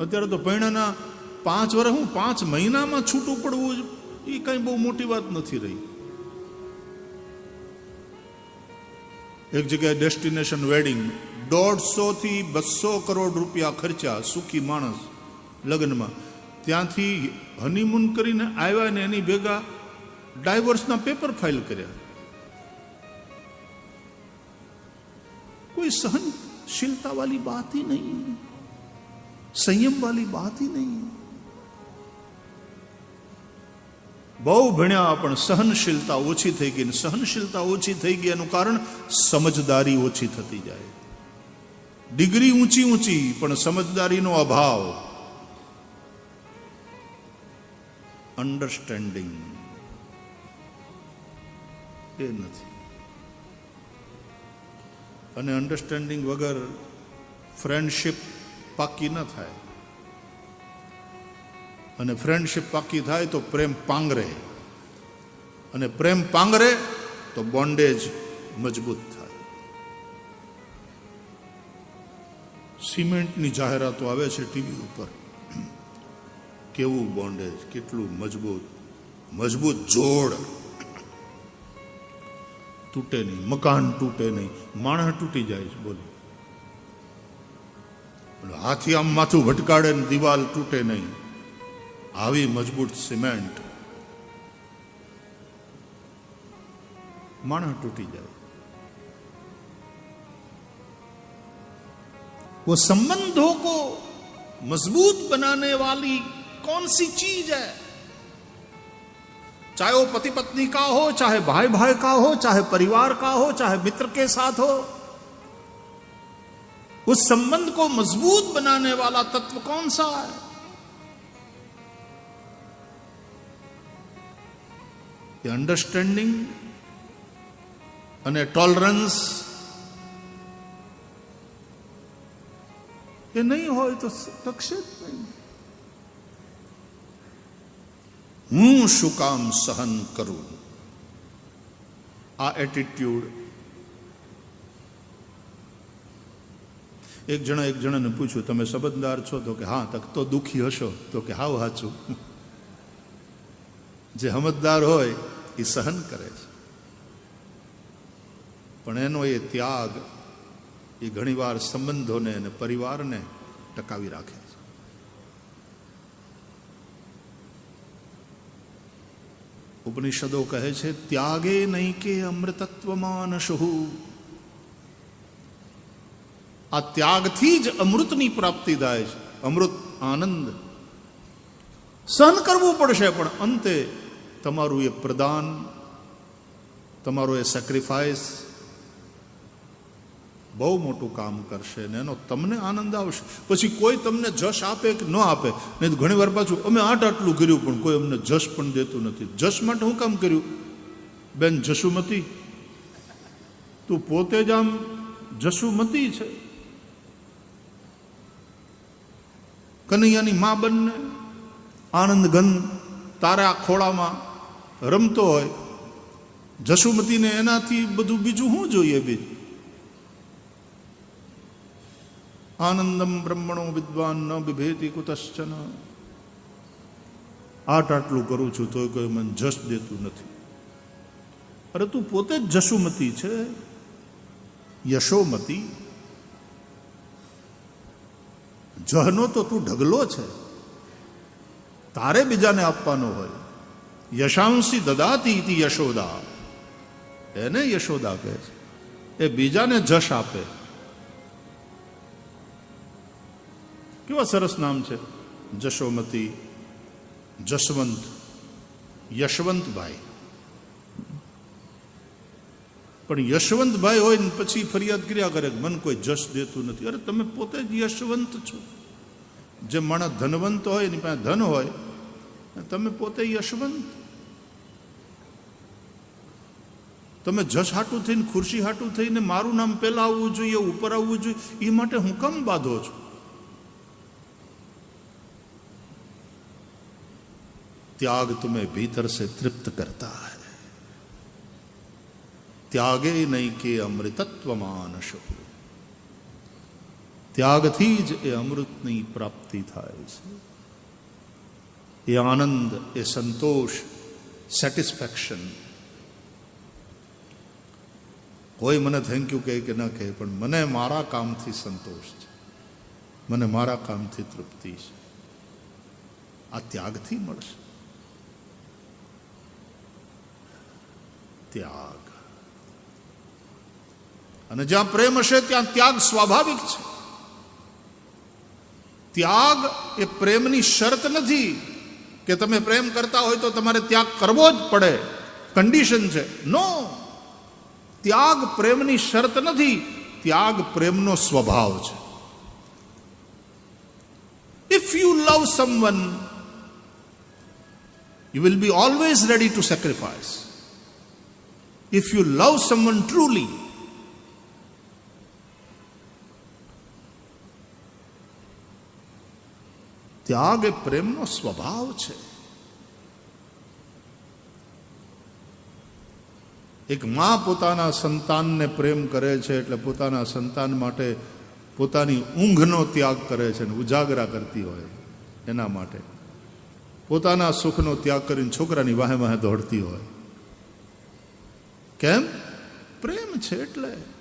અત્યારે તો પૈણાના 5 વર્ષ, હું 5 મહિનામાં છૂટું પડવું એ કઈ બહુ મોટી વાત નથી રહી. એક જગ્યાએ ડેસ્ટિનેશન વેડિંગ 150 થી 200 કરોડ રૂપિયા ખર્ચા, સુખી માણસ લગ્નમાં. ત્યાંથી હનીમૂન કરીને આવ્યા ને એની ભેગા ડાયવોર્સના પેપર ફાઇલ કર્યા. कोई सहनशीलता वाली बात ही नहीं, संयम वाली बात ही नहीं. બહુ ભણ્યા પણ સહનશીલતા ઓછી થઈ ગઈ. સહનશીલતા ઓછી થઈ ગઈ એનું કારણ સમજદારી ઓછી થતી જાય. ડિગ્રી ઊંચી ઊંચી પણ સમજદારીનો અભાવ. અન્ડરસ્ટેન્ડિંગ એ નથી. અને અન્ડરસ્ટેન્ડિંગ વગર ફ્રેન્ડશિપ પાકી ન થાય. અને ફ્રેન્ડશિપ પાકી થાય તો પ્રેમ પાંગરે, અને પ્રેમ પાંગરે તો બોન્ડેજ મજબૂત થાય. સિમેન્ટની જાહેરાતો આવે છે ટીવી ઉપર, કેવું બોન્ડેજ, કેટલું મજબૂત મજબૂત જોડ. તૂટે નહીં, મકાન તૂટે નહીં, માણસ તૂટી જાય છે. બોલો, હાથી આમ માથું ભટકાડે ને દિવાલ તૂટે નહીં. આવી મજબૂત સિમેન્ટ, माना टूटी जाए। वो संबंधों को मजबूत बनाने वाली कौन सी चीज है, चाहे वो पति पत्नी का हो, चाहे भाई भाई का हो, चाहे परिवार का हो, चाहे मित्र के साथ हो, उस संबंध को मजबूत बनाने वाला तत्व कौन सा है? ये अंडरस्टैंडिंग અને ટોલરન્સ એ નહીં હોય તો ટકશે જ નહીં. હું શું કામ સહન કરું, આ એટીટ્યુડ. એક જણાને પૂછ્યું, તમે સંબંધદાર છો? તો કે હા. તક તો દુખી હશો? તો કે હાવ હાચું. જે સમજદાર હોય એ સહન કરે છે, પણ એનો એ ત્યાગ એ ઘણીવાર સંબંધોને અને પરિવારને ટકાવી રાખે છે. ઉપનિષદો કહે છે, ત્યાગે નહીં કે અમૃતત્વમાં નશહુ. આ ત્યાગથી જ અમૃતની પ્રાપ્તિ થાય છે. અમૃત આનંદ. સહન કરવું પડશે, પણ અંતે તમારું એ પ્રદાન, તમારો એ સેક્રિફાઈસ બહુ મોટું કામ કરશે ને એનો તમને આનંદ આવશે. પછી કોઈ તમને જશ આપે કે ન આપે, નહીં તો ઘણી વાર પાછું અમે આટલું કર્યું પણ કોઈ અમને જશ પણ દેતું નથી. જશ માટે હું કામ કર્યું? બેન જશુમતી, તું પોતે જ આમ જશુમતી છે. કનૈયાની મા બંને આનંદ ગંધ તારા ખોળામાં રમતો હોય, જશુમતીને એનાથી બધું બીજું શું જોઈએ? બીજું આનંદમ બ્રહ્મણો વિદ્વાન ન બિભેતિ કુતશ્ચન. આટલું કરું છું તોય કોઈ મને જશ દેતું નથી. અરે તું પોતે જ જશુમતી છે, યશોમતી. જહનો તો તું ઢગલો છે, તારે બીજાને આપવાનો હોય. યશાંસી દદાતી ઇતિ યશોદા, એને યશોદા કહે છે. એ બીજાને જશ આપે. કેવા સરસ નામ છે, જશોમતી, જશવંત, યશવંતભાઈ. પણ યશવંતભાઈ હોય ને પછી ફરિયાદ કર્યા કરે કે મને કોઈ જશ દેતું નથી. અરે તમે પોતે જ યશવંત છો. જે માણસ ધનવંત હોય એની પાસે ધન હોય, તમે પોતે યશવંત. તમે જશ હાટું થઈને, ખુરશી હાટું થઈને મારું નામ પહેલા આવવું જોઈએ, ઉપર આવવું જોઈએ, એ માટે હું કેમ બાંધો છો? त्याग तुम्हें भीतर से तृप्त करता है. त्यागे नहीं के अमृतत्व मानशो. ત્યાગથી જ એ અમૃતની પ્રાપ્તિ થાય છે. એ આનંદ, એ સંતોષ, સેટિસ્ફેક્શન. કોઈ મને થેન્ક યુ કહે કે ન કહે, પણ મને મારા કામથી સંતોષ છે, મને મારા કામથી તૃપ્તિ છે. આ ત્યાગથી મળશે. ત્યાગ. અને જ્યાં પ્રેમ હશે ત્યાં ત્યાગ સ્વાભાવિક છે. ત્યાગ એ પ્રેમની શરત નથી કે તમે પ્રેમ કરતા હોય તો તમારે ત્યાગ કરવો જ પડે, કન્ડિશન છે. નો, ત્યાગ પ્રેમની શરત નથી, ત્યાગ પ્રેમનો સ્વભાવ છે. If you love someone, you will be always ready to sacrifice. If you love someone truly, ત્યાગ એ પ્રેમનો સ્વભાવ છે. એક માં પોતાના સંતાનને પ્રેમ કરે છે એટલે પોતાના સંતાન માટે પોતાની ઊંઘનો ત્યાગ કરે છે અને ઉજાગરા કરતી હોય એના માટે. પોતાના સુખનો ત્યાગ કરીને છોકરાની વાહે વાહે દોડતી હોય. કેમ? પ્રેમ છે એટલે.